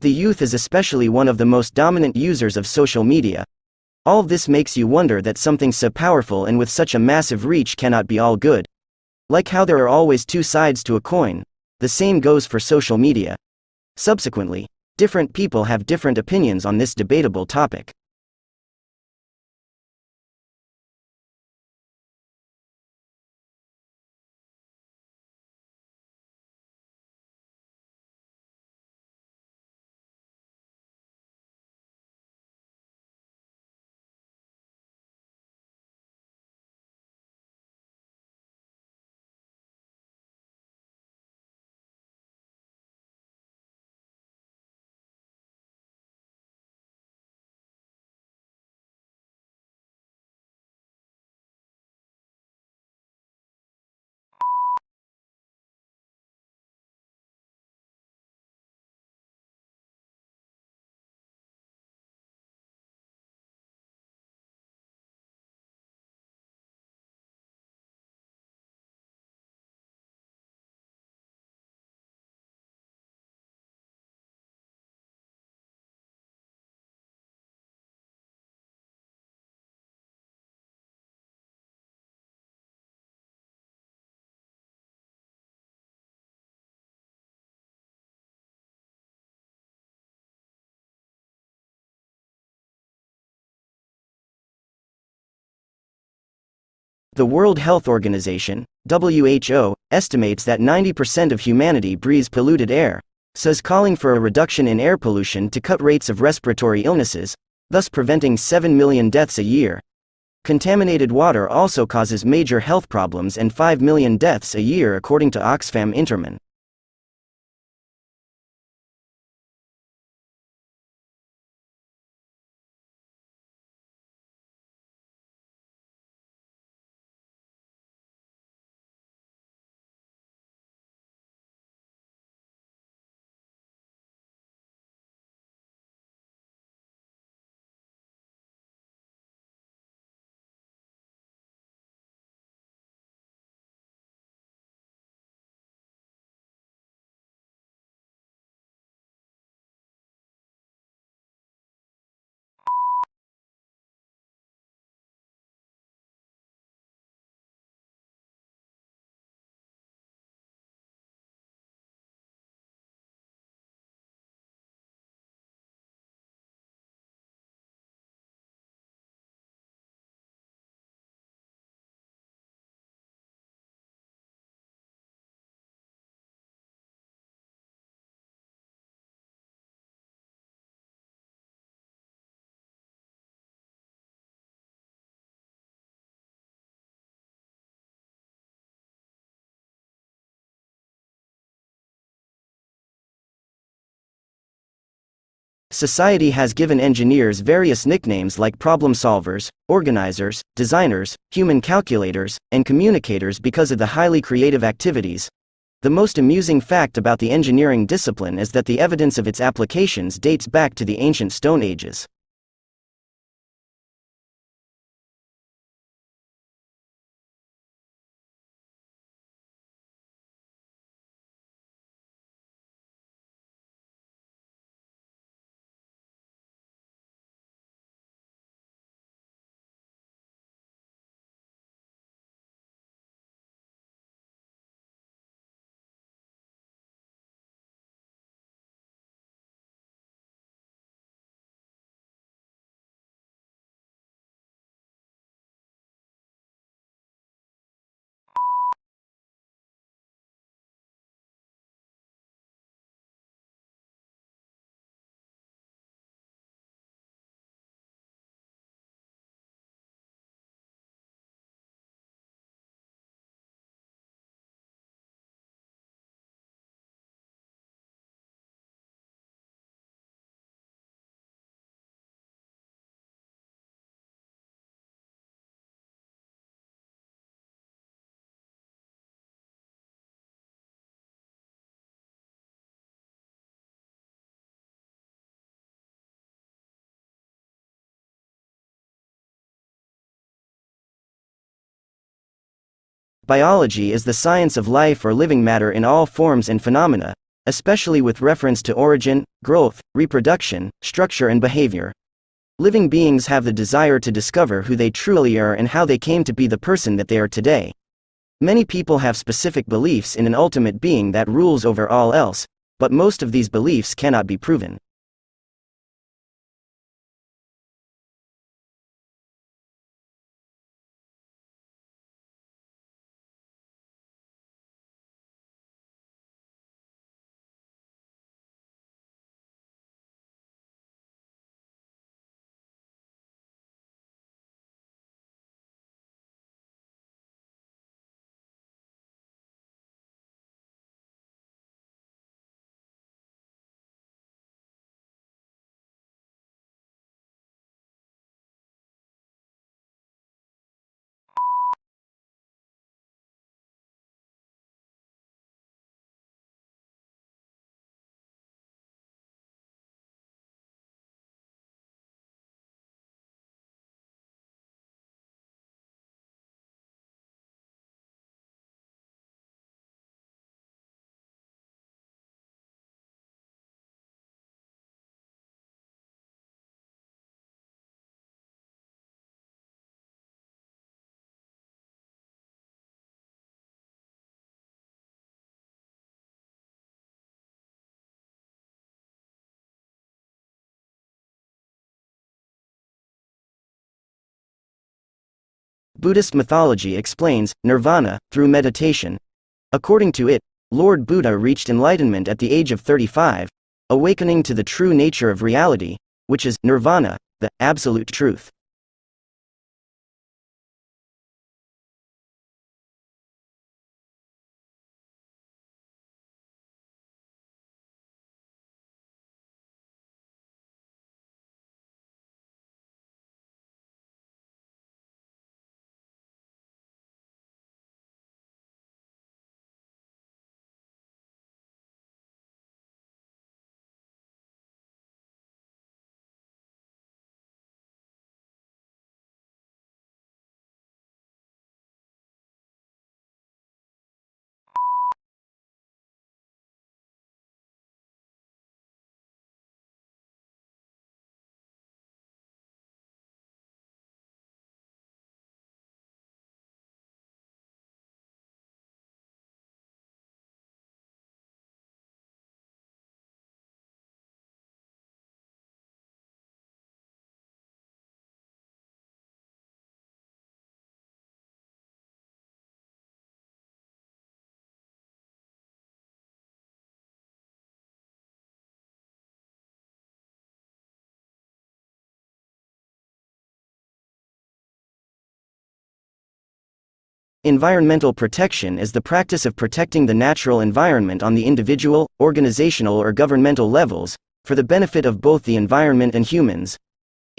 The youth is especially one of the most dominant users of social media. All this makes you wonder that something so powerful and with such a massive reach cannot be all good. Like how there are always two sides to a coin, the same goes for social media. Subsequently, different people have different opinions on this debatable topic. The World Health Organization, WHO, estimates that 90% of humanity breathes polluted air, so is calling for a reduction in air pollution to cut rates of respiratory illnesses, thus preventing 7 million deaths a year. Contaminated water also causes major health problems and 5 million deaths a year according to Oxfam Intermin. Society has given engineers various nicknames like problem solvers, organizers, designers, human calculators, and communicators because of the highly creative activities. The most amusing fact about the engineering discipline is that the evidence of its applications dates back to the ancient Stone Ages. Biology is the science of life or living matter in all forms and phenomena, especially with reference to origin, growth, reproduction, structure and behavior. Living beings have the desire to discover who they truly are and how they came to be the person that they are today. Many people have specific beliefs in an ultimate being that rules over all else, but most of these beliefs cannot be proven. Buddhist mythology explains nirvana through meditation. According to it, Lord Buddha reached enlightenment at the age of 35, awakening to the true nature of reality, which is nirvana, the absolute truth. Environmental protection is the practice of protecting the natural environment on the individual, organizational or governmental levels, for the benefit of both the environment and humans.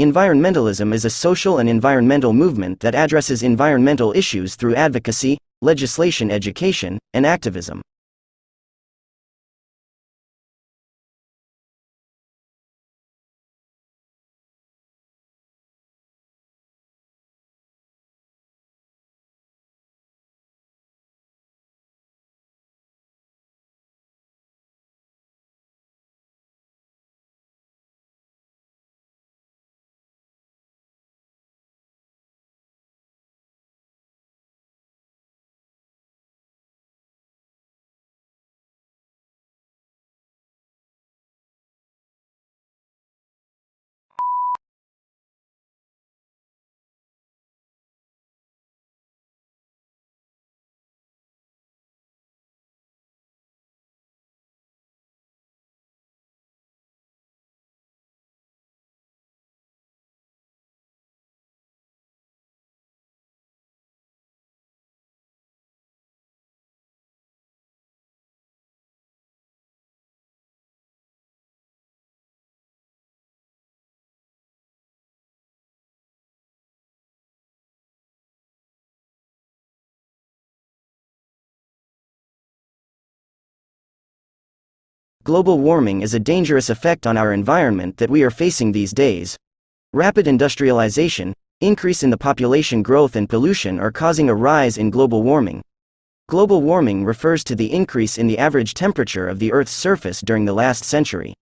Environmentalism is a social and environmental movement that addresses environmental issues through advocacy, legislation, education, and activism. Global warming is a dangerous effect on our environment that we are facing these days. Rapid industrialization, increase in the population growth and pollution are causing a rise in global warming. Global warming refers to the increase in the average temperature of the Earth's surface during the last century.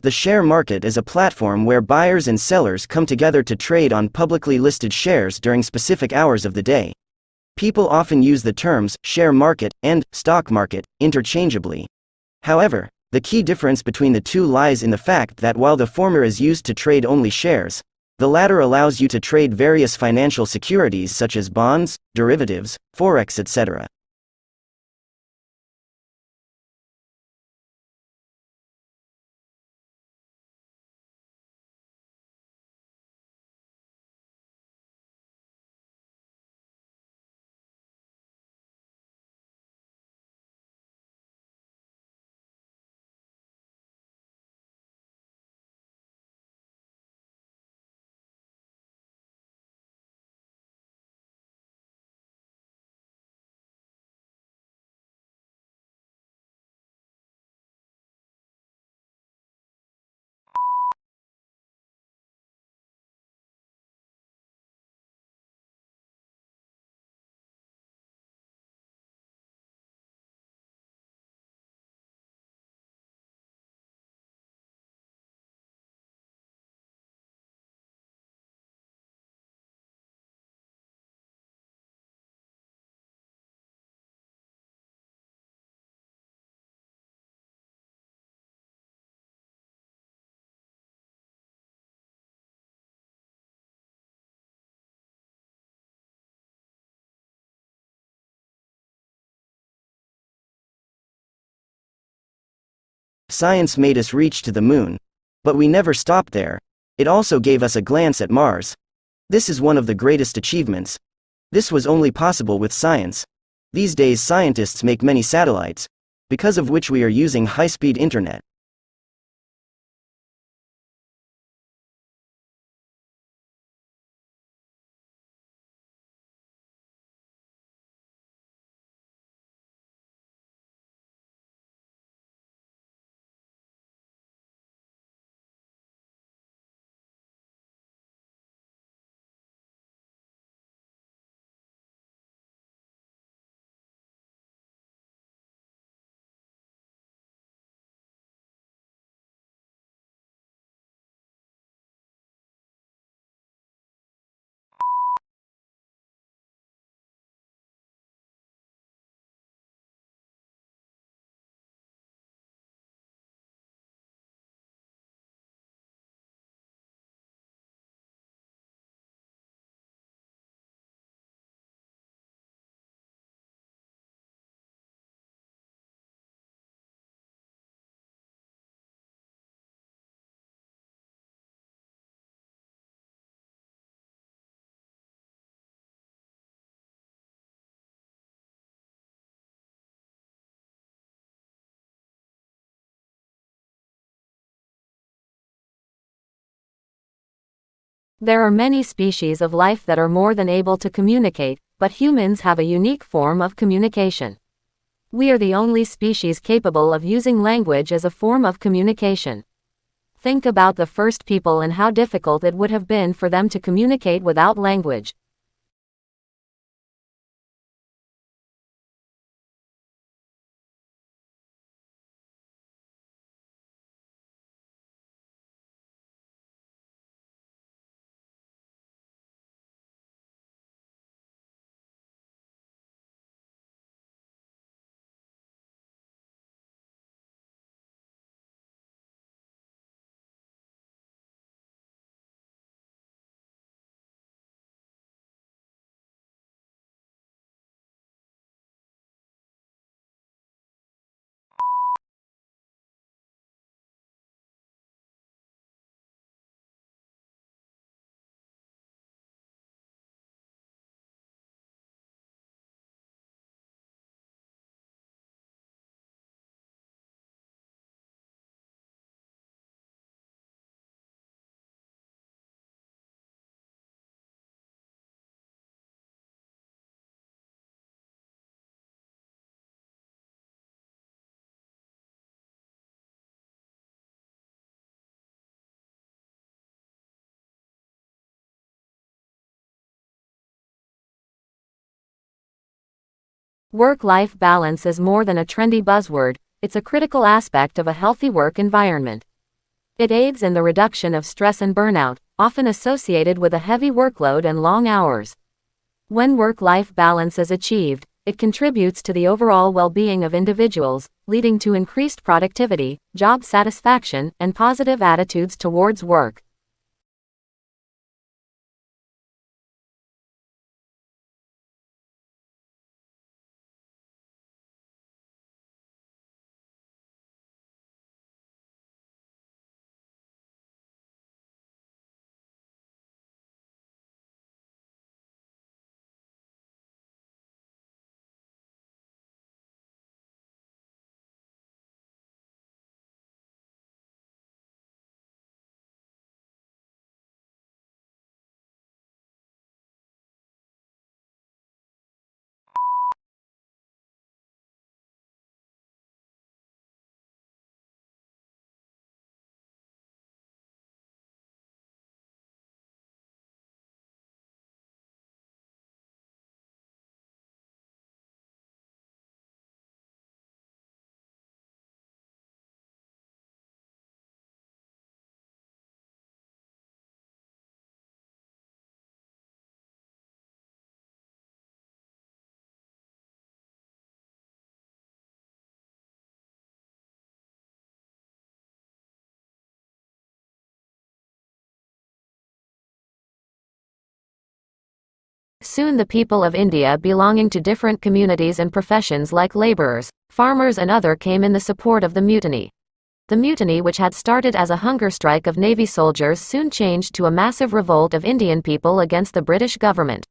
The share market is a platform where buyers and sellers come together to trade on publicly listed shares during specific hours of the day. People often use the terms share market and stock market interchangeably. However, the key difference between the two lies in the fact that while the former is used to trade only shares, the latter allows you to trade various financial securities such as bonds, derivatives, forex, etc. Science made us reach to the moon. But we never stopped there. It also gave us a glance at Mars. This is one of the greatest achievements. This was only possible with science. These days scientists make many satellites, because of which we are using high-speed internet. There are many species of life that are more than able to communicate, but humans have a unique form of communication. We are the only species capable of using language as a form of communication. Think about the first people and how difficult it would have been for them to communicate without language. Work-life balance is more than a trendy buzzword, it's a critical aspect of a healthy work environment. It aids in the reduction of stress and burnout, often associated with a heavy workload and long hours. When work-life balance is achieved, it contributes to the overall well-being of individuals, leading to increased productivity, job satisfaction, and positive attitudes towards work. Soon the people of India belonging to different communities and professions like laborers, farmers and other came in the support of the mutiny. The mutiny, which had started as a hunger strike of Navy soldiers, soon changed to a massive revolt of Indian people against the British government.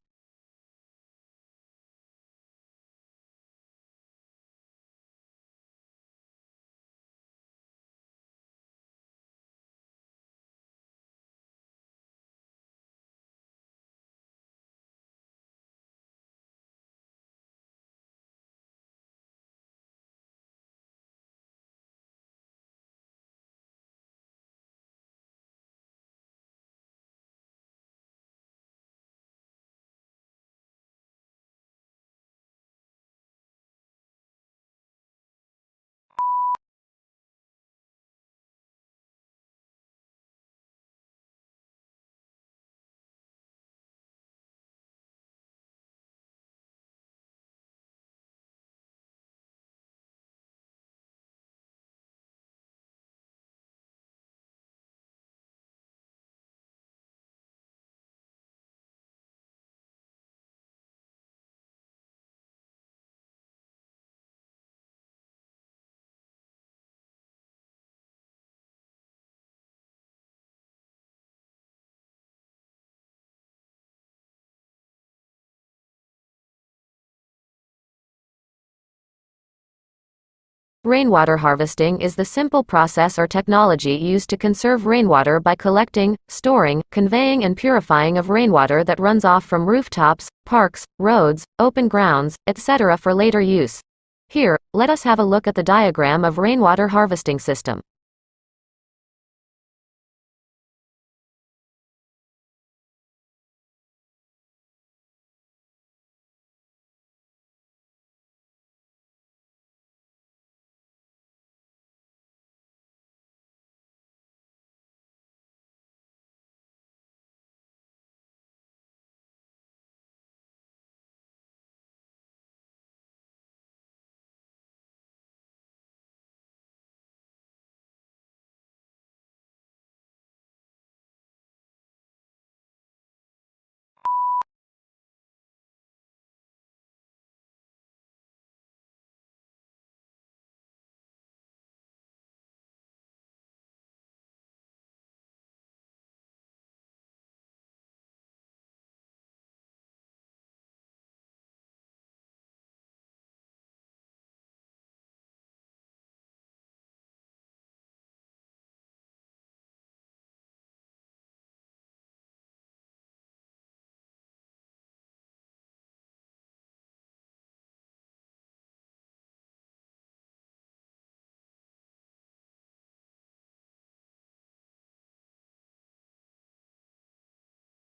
Rainwater harvesting is the simple process or technology used to conserve rainwater by collecting, storing, conveying and purifying of rainwater that runs off from rooftops, parks, roads, open grounds, etc. for later use. Here, let us have a look at the diagram of rainwater harvesting system.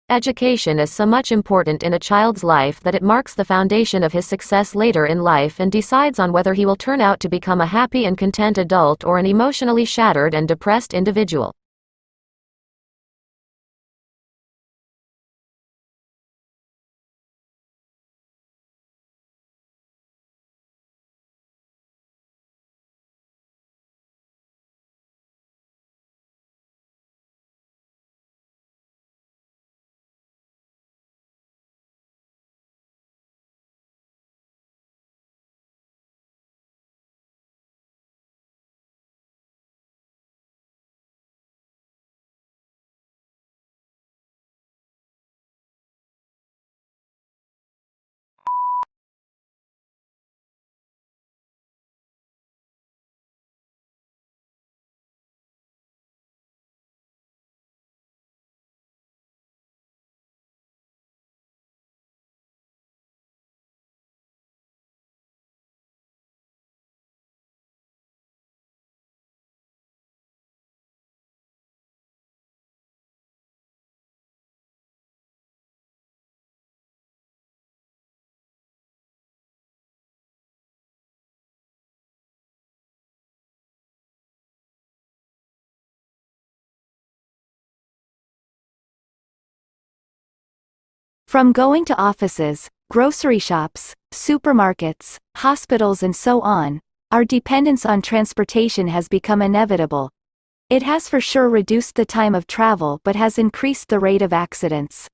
Education is so much important in a child's life that it marks the foundation of his success later in life and decides on whether he will turn out to become a happy and content adult or an emotionally shattered and depressed individual. From going to offices, grocery shops, supermarkets, hospitals and so on, our dependence on transportation has become inevitable. It has for sure reduced the time of travel but has increased the rate of accidents.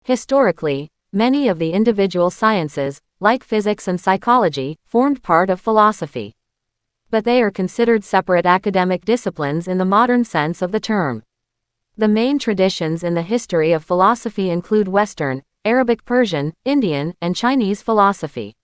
Historically, many of the individual sciences, like physics and psychology, formed part of philosophy. But they are considered separate academic disciplines in the modern sense of the term. The main traditions in the history of philosophy include Western, Arabic, Persian, Indian, and Chinese philosophy.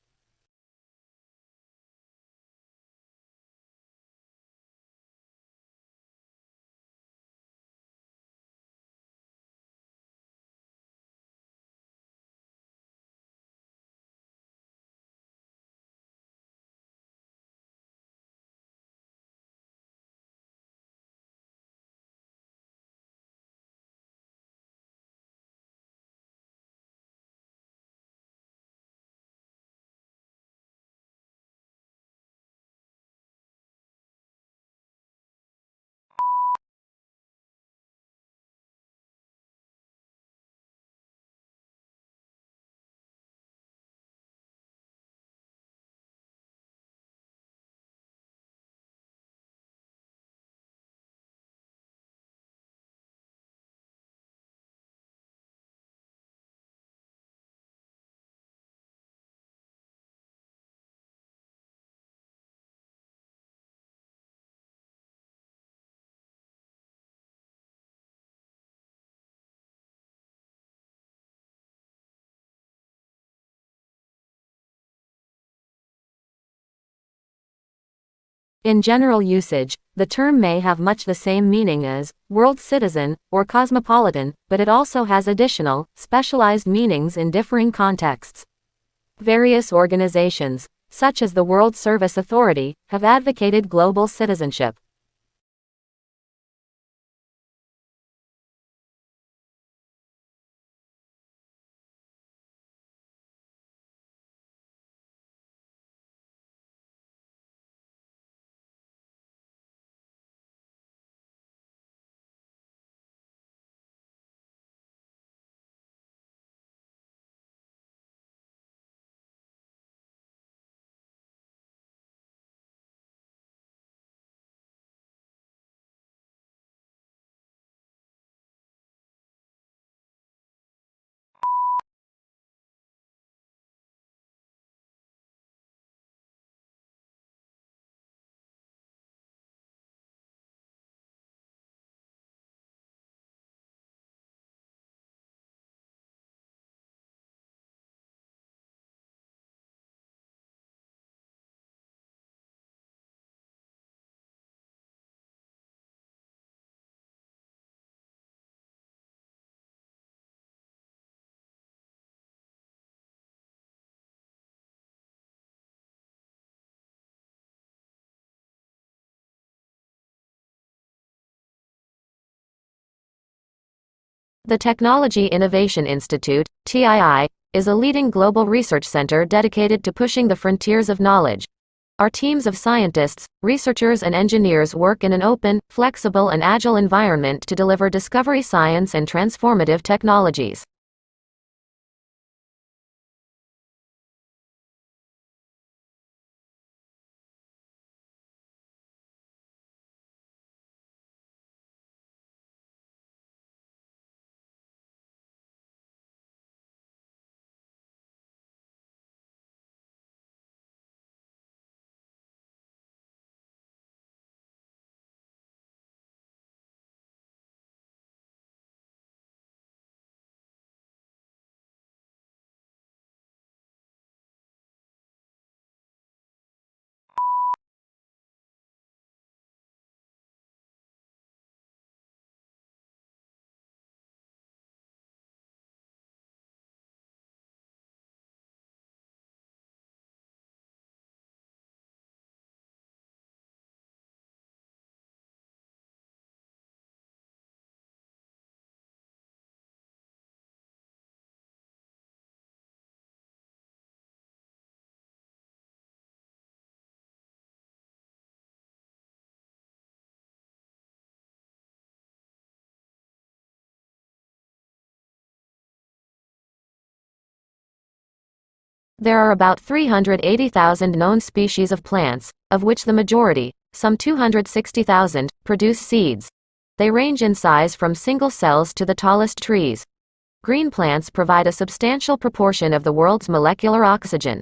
In general usage, the term may have much the same meaning as world citizen or cosmopolitan, but it also has additional, specialized meanings in differing contexts. Various organizations, such as the World Service Authority, have advocated global citizenship. The Technology Innovation Institute, TII, is a leading global research center dedicated to pushing the frontiers of knowledge. Our teams of scientists, researchers and engineers work in an open, flexible and agile environment to deliver discovery science and transformative technologies. There are about 380,000 known species of plants, of which the majority, some 260,000, produce seeds. They range in size from single cells to the tallest trees. Green plants provide a substantial proportion of the world's molecular oxygen.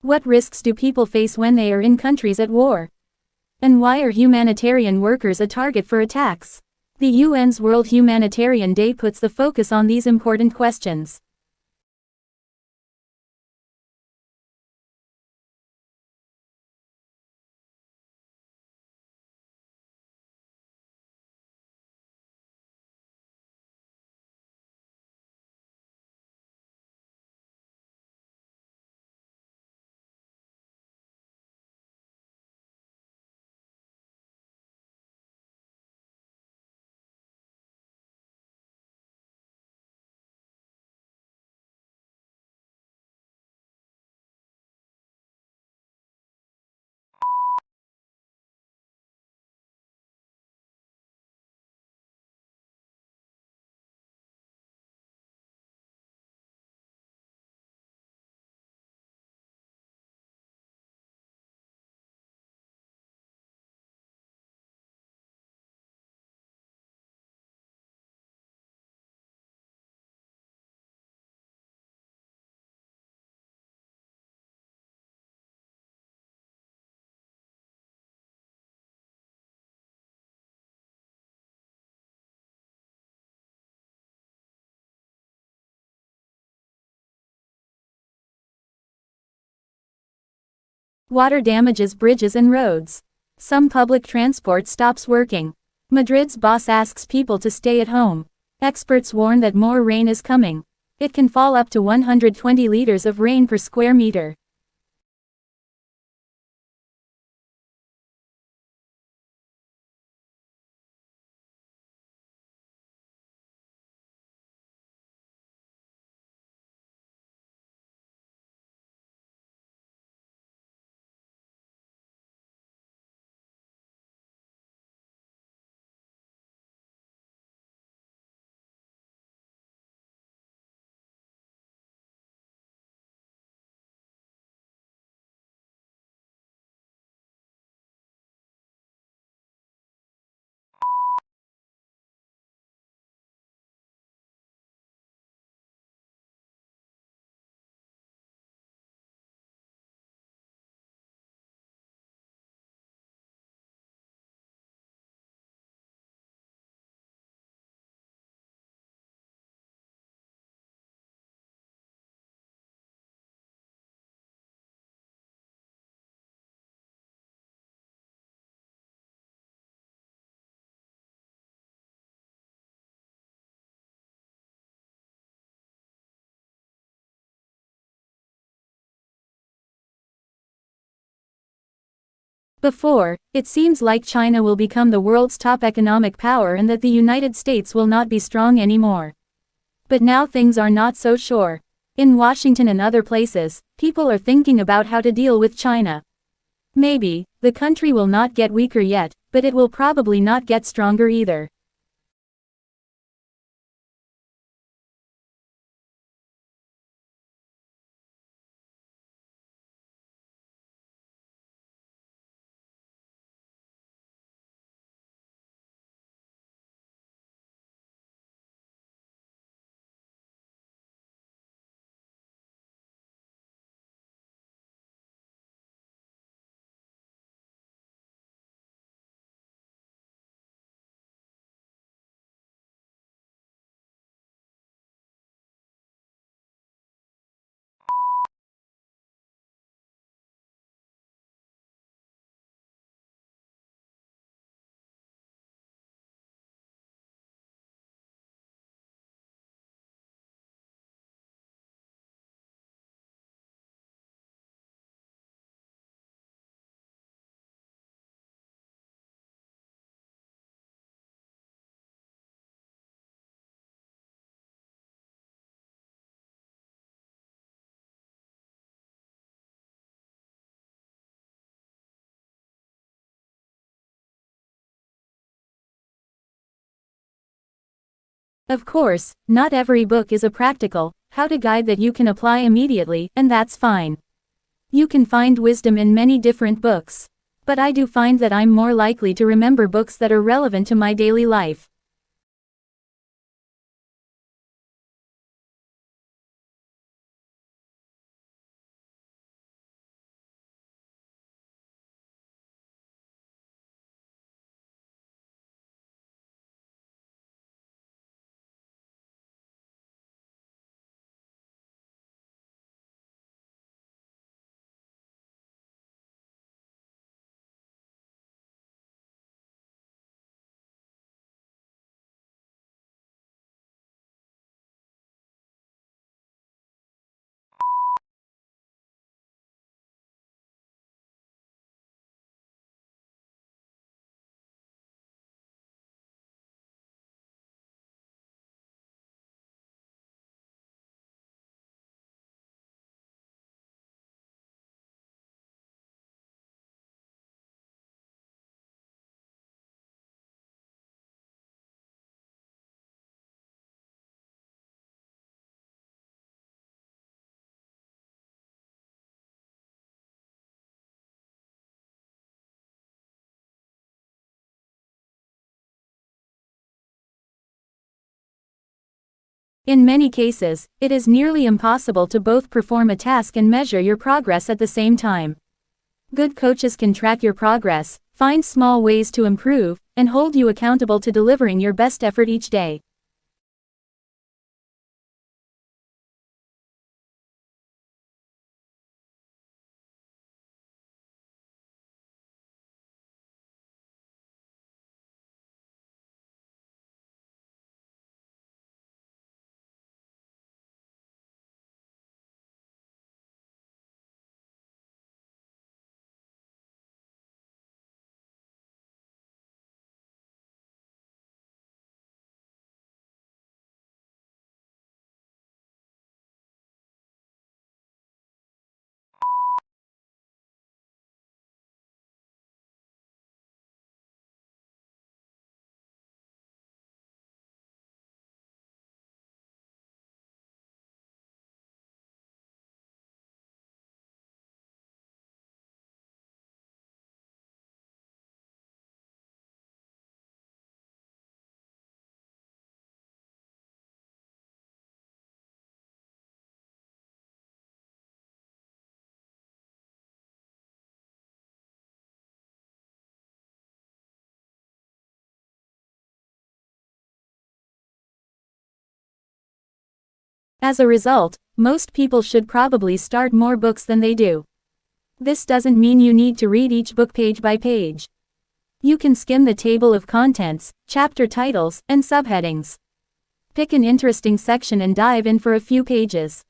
What risks do people face when they are in countries at war? And why are humanitarian workers a target for attacks? The UN's World Humanitarian Day puts the focus on these important questions. Water damages bridges and roads. Some public transport stops working. Madrid's boss asks people to stay at home. Experts warn that more rain is coming. It can fall up to 120 liters of rain per square meter. Before, it seems like China will become the world's top economic power and that the United States will not be strong anymore. But now things are not so sure. In Washington and other places, people are thinking about how to deal with China. Maybe, the country will not get weaker yet, but it will probably not get stronger either. Of course, not every book is a practical, how-to guide that you can apply immediately, and that's fine. You can find wisdom in many different books. But I do find that I'm more likely to remember books that are relevant to my daily life. In many cases, it is nearly impossible to both perform a task and measure your progress at the same time. Good coaches can track your progress, find small ways to improve, and hold you accountable to delivering your best effort each day. As a result, most people should probably start more books than they do. This doesn't mean you need to read each book page by page. You can skim the table of contents, chapter titles, and subheadings. Pick an interesting section and dive in for a few pages.